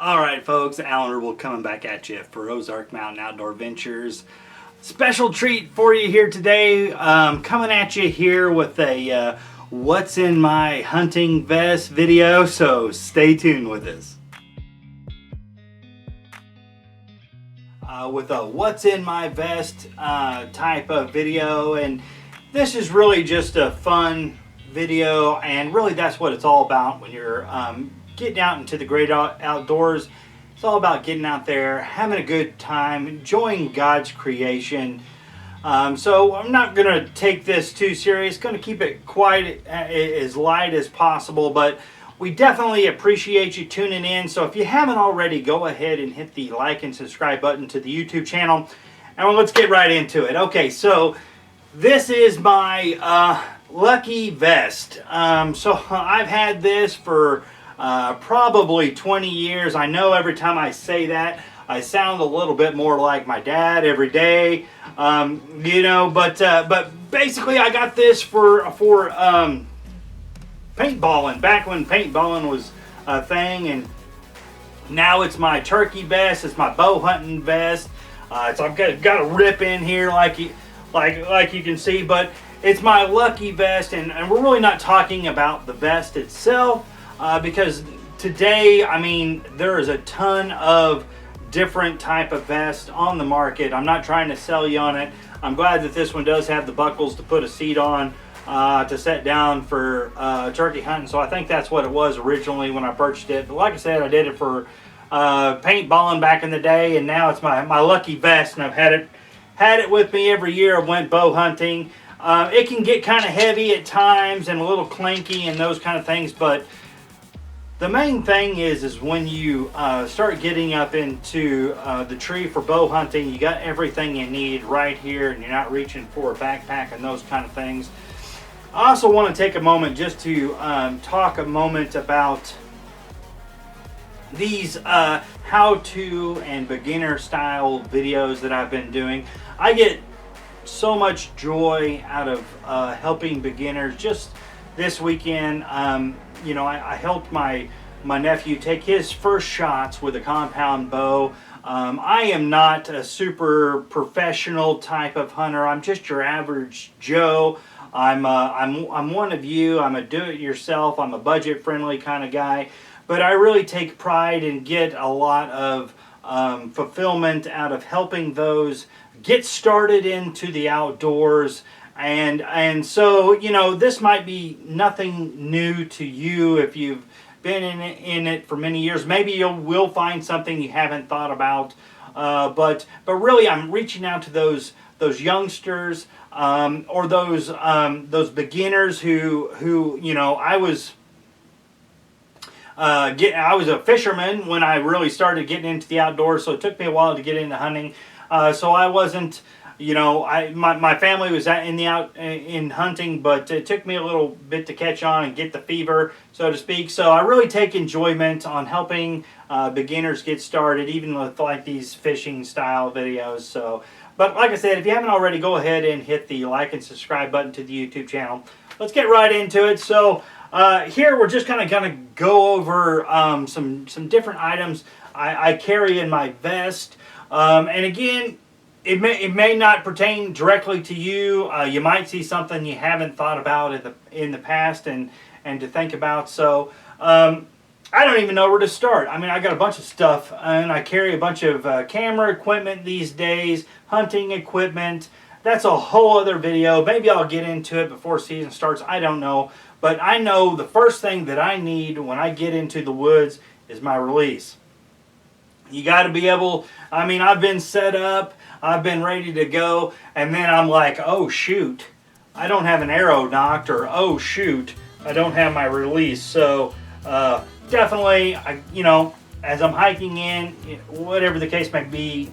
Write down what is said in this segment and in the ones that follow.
Alright folks, Alan Rubel coming back at you for Ozark Mountain Outdoor Ventures. Special treat for you here today. Coming at you here with a what's in my hunting vest video, so stay tuned with this. With a what's in my vest type of video, and this is really just a fun video, and really that's what it's all about when you're getting out into the great outdoors. It's all about getting out there, having a good time, enjoying God's creation. So I'm not going to take this too serious, going to keep it quite as light as possible, but we definitely appreciate you tuning in. So if you haven't already, go ahead and hit the like and subscribe button to the YouTube channel, and let's get right into it. Okay, so this is my lucky vest. So I've had this for probably 20 years. I know every time I say that, I sound a little bit more like my dad every day, you know. But basically, I got this for paintballing. Back when paintballing was a thing, and now it's my turkey vest. It's my bow hunting vest. So I've got a rip in here, like you can see, but it's my lucky vest, and we're really not talking about the vest itself. Because today, I mean, there is a ton of different type of vests on the market. I'm not trying to sell you on it. I'm glad that this one does have the buckles to put a seat on to set down for turkey hunting. So I think that's what it was originally when I purchased it. But like I said, I did it for paintballing back in the day, and now it's my lucky vest, and I've had it with me every year I went bow hunting. It can get kind of heavy at times and a little clanky and those kind of things, but the main thing is when you start getting up into the tree for bow hunting, you got everything you need right here, and you're not reaching for a backpack and those kind of things. I also want to take a moment just to talk a moment about these how-to and beginner style videos that I've been doing. I get so much joy out of helping beginners. Just this weekend, you know, I helped my nephew take his first shots with a compound bow. I am not a super professional type of hunter. I'm just your average Joe. I'm one of you. I'm a do-it-yourself. I'm a budget-friendly kind of guy. But I really take pride and get a lot of fulfillment out of helping those get started into the outdoors. And so, you know, this might be nothing new to you if you've been in it for many years. Maybe you will find something you haven't thought about. But really, I'm reaching out to those youngsters or those beginners who you know, I was a fisherman when I really started getting into the outdoors, so it took me a while to get into hunting. So I wasn't, you know, my family was in hunting, but it took me a little bit to catch on and get the fever, so to speak. So I really take enjoyment on helping beginners get started, even with like these fishing style videos. So, but like I said, if you haven't already, go ahead and hit the like and subscribe button to the YouTube channel. Let's get right into it. So here we're just kind of going to go over some different items I carry in my vest. And again, it may not pertain directly to you. You might see something you haven't thought about in the past and to think about. So I don't even know where to start. I mean, I got a bunch of stuff, and I carry a bunch of camera equipment these days, hunting equipment. That's a whole other video. Maybe I'll get into it before season starts. I don't know. But I know the first thing that I need when I get into the woods is my release. You got to be able, I mean, I've been set up, I've been ready to go, and then I'm like, oh shoot, I don't have an arrow nocked, or oh shoot, I don't have my release. So definitely, you know, as I'm hiking in, whatever the case may be,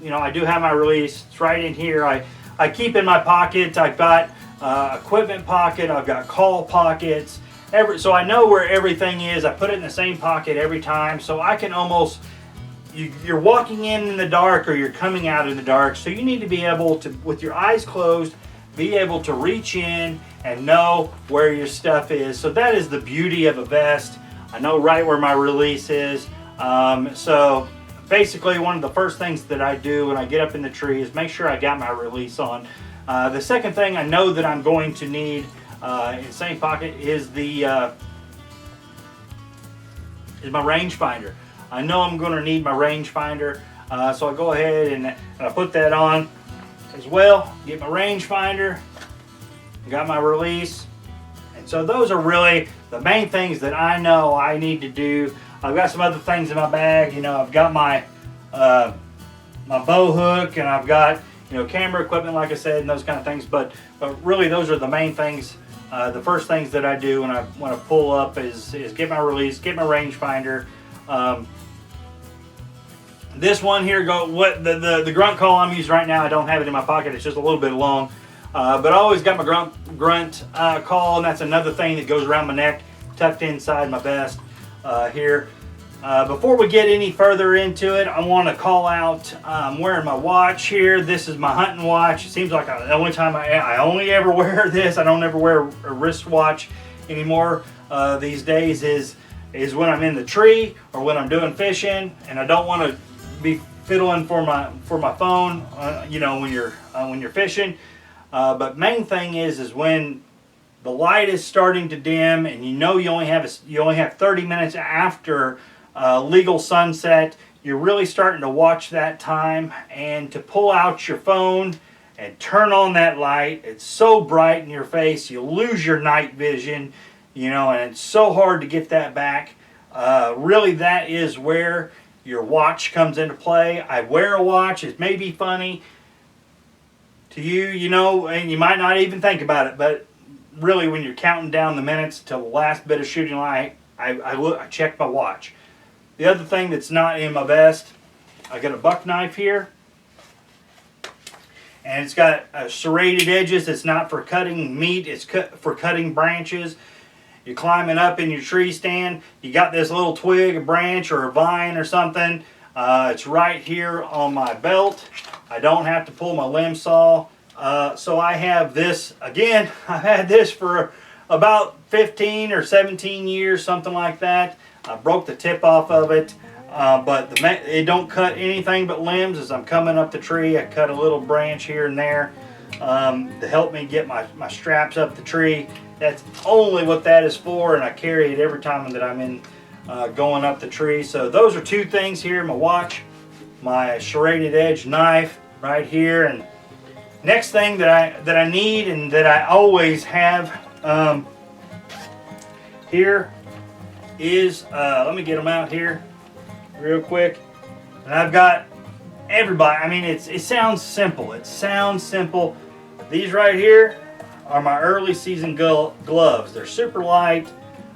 you know, I do have my release. It's right in here. I keep in my pocket. I've got equipment pocket, I've got call pockets, so I know where everything is. I put it in the same pocket every time, so I can almost, you're walking in the dark or you're coming out in the dark, so you need to be able to, with your eyes closed, be able to reach in and know where your stuff is. So that is the beauty of a vest. I know right where my release is. So basically, one of the first things that I do when I get up in the tree is make sure I got my release on. The second thing I know that I'm going to need in the same pocket is my rangefinder. I know I'm going to need my rangefinder, so I go ahead and I put that on as well. Get my rangefinder, got my release, and so those are really the main things that I know I need to do. I've got some other things in my bag. You know, I've got my bow hook, and I've got, you know, camera equipment, like I said, and those kind of things. But really, those are the main things. The first things that I do when I pull up is get my release, get my rangefinder. This one here, the grunt call I'm using right now, I don't have it in my pocket. It's just a little bit long, but I always got my grunt call, and that's another thing that goes around my neck, tucked inside my vest here. Before we get any further into it, I want to call out, I'm wearing my watch here. This is my hunting watch. It seems like the only time I only ever wear this. I don't ever wear a wristwatch anymore these days is when I'm in the tree or when I'm doing fishing, and I don't want to be fiddling for my phone, you know, when you're fishing. But main thing is when the light is starting to dim, and you know you only have 30 minutes after legal sunset. You're really starting to watch that time, and to pull out your phone and turn on that light. It's so bright in your face, you lose your night vision, you know, and it's so hard to get that back. Really, that is where your watch comes into play. I wear a watch. It may be funny to you, you know, and you might not even think about it, but really, when you're counting down the minutes till the last bit of shooting light, I check my watch. The other thing that's not in my vest, I got a buck knife here, and it's got serrated edges. It's not for cutting meat, it's for cutting branches. You're climbing up in your tree stand, you got this little twig, a branch, or a vine or something. It's right here on my belt. I don't have to pull my limb saw. So I have this, again, I've had this for about 15 or 17 years, something like that. I broke the tip off of it, but it don't cut anything but limbs. As I'm coming up the tree, I cut a little branch here and there to help me get my straps up the tree. That's only what that is for, and I carry it every time that I'm going up the tree. So those are two things here: my watch, my serrated edge knife right here. And next thing that I need and that I always have here is, let me get them out here real quick. And I've got everybody, I mean, it sounds simple. It sounds simple. These right here are my early season gloves. They're super light.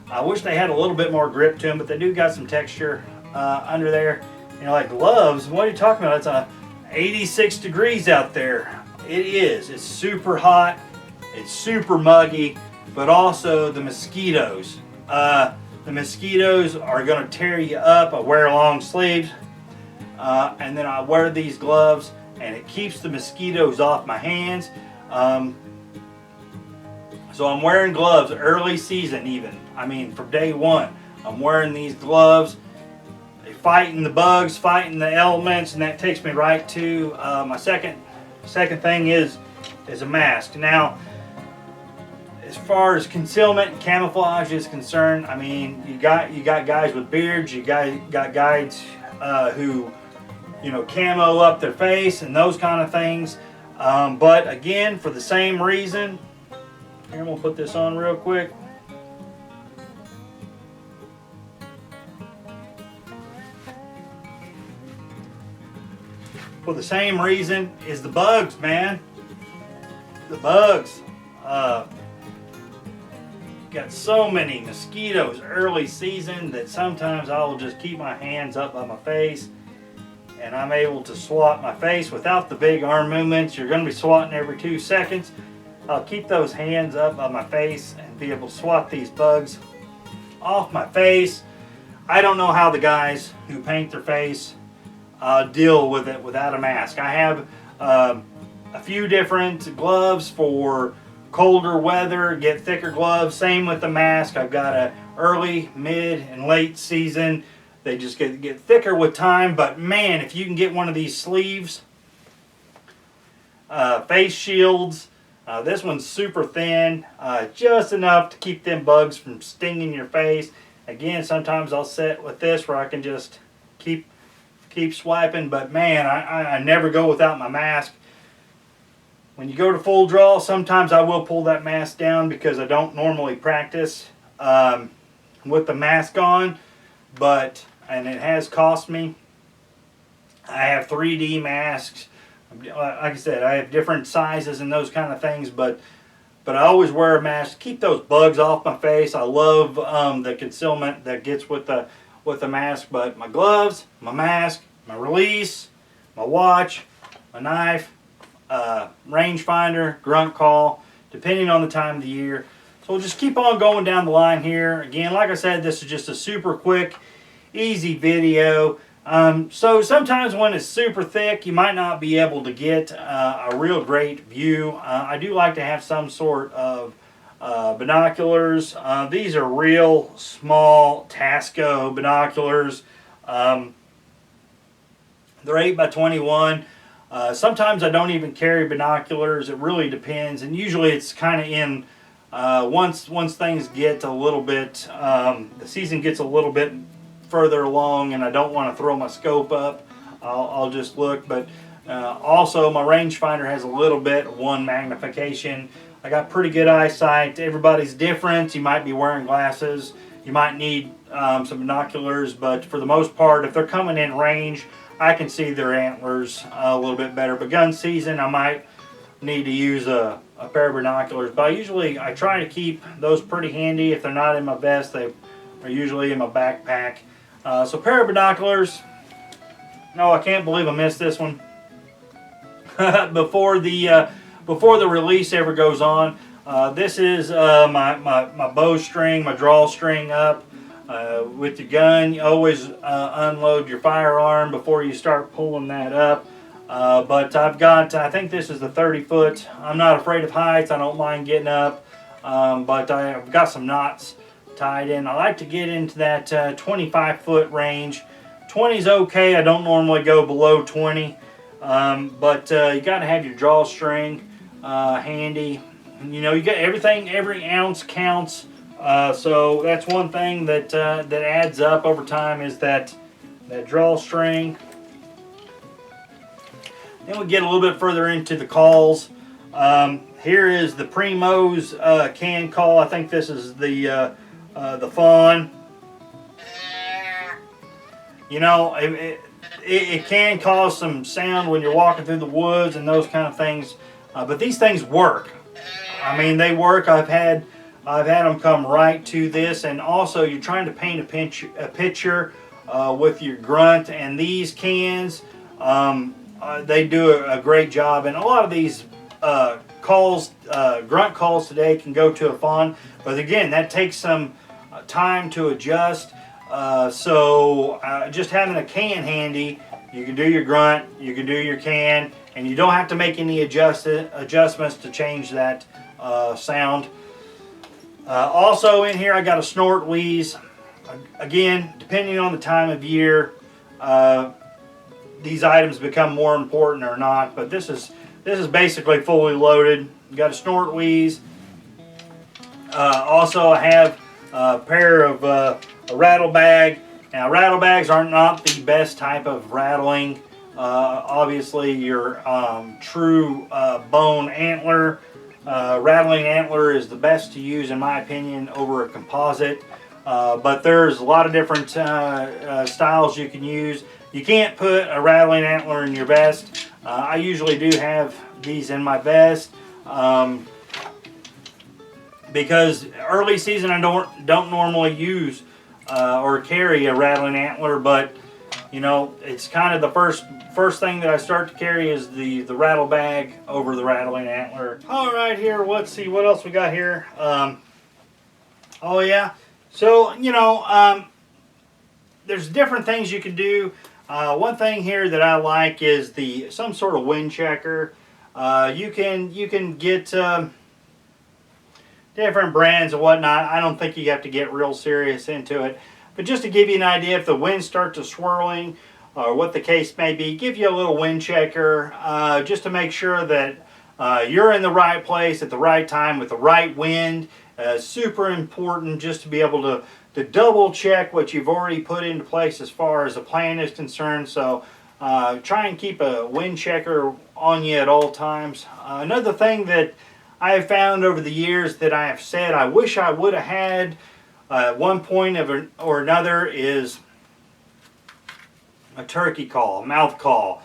I wish they had a little bit more grip to them, but they do got some texture under there. You know, like gloves, what are you talking about? It's 86 degrees out there. It is. It's super hot. It's super muggy, but also the mosquitoes. The mosquitoes are going to tear you up. I wear long sleeves, and then I wear these gloves, and it keeps the mosquitoes off my hands. So I'm wearing gloves early season even. I mean, from day one, I'm wearing these gloves. They're fighting the bugs, fighting the elements, and that takes me right to my second thing is a mask. Now, as far as concealment and camouflage is concerned, I mean, you got guys with beards, you got guys who, you know, camo up their face and those kind of things. But again, for the same reason, here, I'm gonna put this on real quick. For the same reason is the bugs, man. The bugs. Got so many mosquitoes early season that sometimes I will just keep my hands up by my face, and I'm able to swat my face without the big arm movements. You're going to be swatting every 2 seconds. I'll keep those hands up by my face and be able to swat these bugs off my face. I don't know how the guys who paint their face deal with it without a mask. I have a few different gloves for colder weather, get thicker gloves. Same with the mask. I've got a early, mid, and late season They just get thicker with time. But man, if you can get one of these sleeves, face shields, this one's super thin, just enough to keep them bugs from stinging your face. Again, sometimes I'll sit with this where I can just keep swiping, but man, I never go without my mask. When you go to full draw, sometimes I will pull that mask down because I don't normally practice with the mask on, and it has cost me. I have 3D masks. Like I said, I have different sizes and those kind of things, but I always wear a mask to keep those bugs off my face. I love the concealment that gets with the mask, but my gloves, my mask, my release, my watch, my knife, rangefinder, grunt call, depending on the time of the year. So we'll just keep on going down the line here. Again, like I said, this is just a super quick, easy video. So sometimes when it's super thick, you might not be able to get a real great view. I do like to have some sort of binoculars. These are real small Tasco binoculars. They're 8 by 21. Sometimes I don't even carry binoculars. It really depends, and usually it's kind of in once things get a little bit, the season gets a little bit further along and I don't want to throw my scope up, I'll just look. But also my rangefinder has a little bit one magnification. I got pretty good eyesight. Everybody's different. You might be wearing glasses, you might need some binoculars, but for the most part, if they're coming in range, I can see their antlers a little bit better. But gun season, I might need to use a pair of binoculars, but I try to keep those pretty handy. If they're not in my vest, they are usually in my backpack. So pair of binoculars. No, I can't believe I missed this one. before the release ever goes on, this is my bowstring, my drawstring up. With your gun, you always unload your firearm before you start pulling that up. But I think this is the 30-foot. I'm not afraid of heights. I don't mind getting up. But I've got some knots tied in. I like to get into that 25-foot range. 20 is okay. I don't normally go below 20. But you got to have your drawstring handy. And, you know, you got everything. Every ounce counts. So that's one thing that adds up over time is that drawstring. Then we get a little bit further into the calls. Here is the Primo's can call. I think this is the Fawn. You know, it can cause some sound when you're walking through the woods and those kind of things, but these things work. I mean, they work. I've had them come right to this, and also you're trying to paint a picture with your grunt, and these cans, they do a great job. And a lot of these grunt calls today can go to a fawn, but again, that takes some time to adjust. So just having a can handy, you can do your grunt, you can do your can, and you don't have to make any adjustments to change that sound. Also in here I got a snort wheeze. Again, depending on the time of year, these items become more important or not, but this is basically fully loaded. You got a snort wheeze. Also I have a pair of a rattle bag. Now rattle bags are not the best type of rattling. Obviously your true bone antler, rattling antler is the best to use in my opinion over a composite. But there's a lot of different styles you can use. You can't put a rattling antler in your vest. I usually do have these in my vest because early season I don't normally use or carry a rattling antler, but you know, it's kind of the first thing that I start to carry is the rattle bag over the rattling antler. All right, here, let's see what else we got here. Oh yeah, so you know, there's different things you can do. One thing here that I like is some sort of wind checker. You can get different brands and whatnot. I don't think you have to get real serious into it. But just to give you an idea, if the winds start to swirling or what the case may be, give you a little wind checker just to make sure that you're in the right place at the right time with the right wind. Super important just to be able to double check what you've already put into place as far as the plan is concerned. So try and keep a wind checker on you at all times. Another thing that I have found over the years that I have said I wish I would have had at one point or another is a turkey call, a mouth call.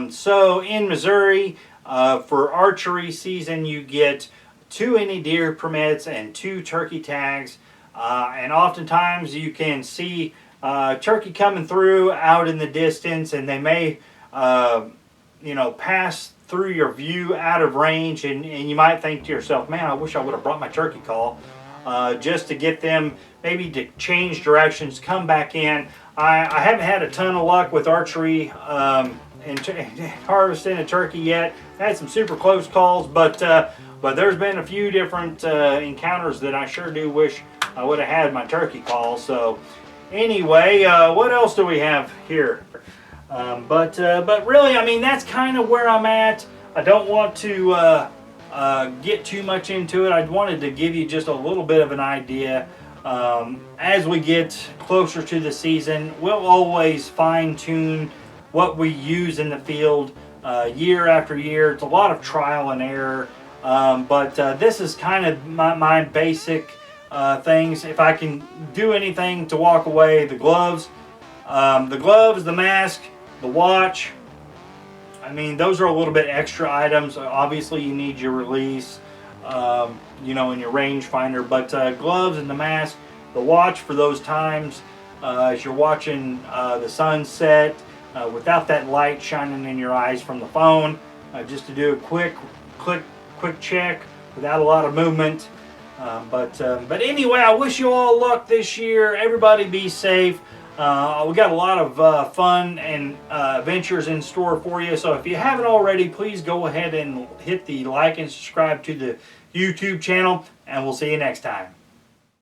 So in Missouri, for archery season, you get 2 any deer permits and 2 turkey tags. And oftentimes you can see turkey coming through out in the distance, and they may pass through your view out of range, and you might think to yourself, man, I wish I would have brought my turkey call just to get them maybe to change directions, come back in. I haven't had a ton of luck with archery and harvesting a turkey yet. I had some super close calls, but there's been a few different encounters that I sure do wish I would have had my turkey call. So anyway, what else do we have here? But really, I mean, that's kind of where I'm at. I don't want to get too much into it. I wanted to give you just a little bit of an idea. As we get closer to the season, we'll always fine-tune what we use in the field year after year. It's a lot of trial and error, but this is kind of my basic things. If I can do anything to walk away, the gloves, the mask, the watch. I mean, those are a little bit extra items. Obviously, you need your release, and your rangefinder. But gloves and the mask, the watch for those times as you're watching the sunset without that light shining in your eyes from the phone, just to do a quick check without a lot of movement. But anyway, I wish you all luck this year. Everybody be safe. We got a lot of fun and adventures in store for you. So if you haven't already, please go ahead and hit the like and subscribe to the YouTube channel, and we'll see you next time.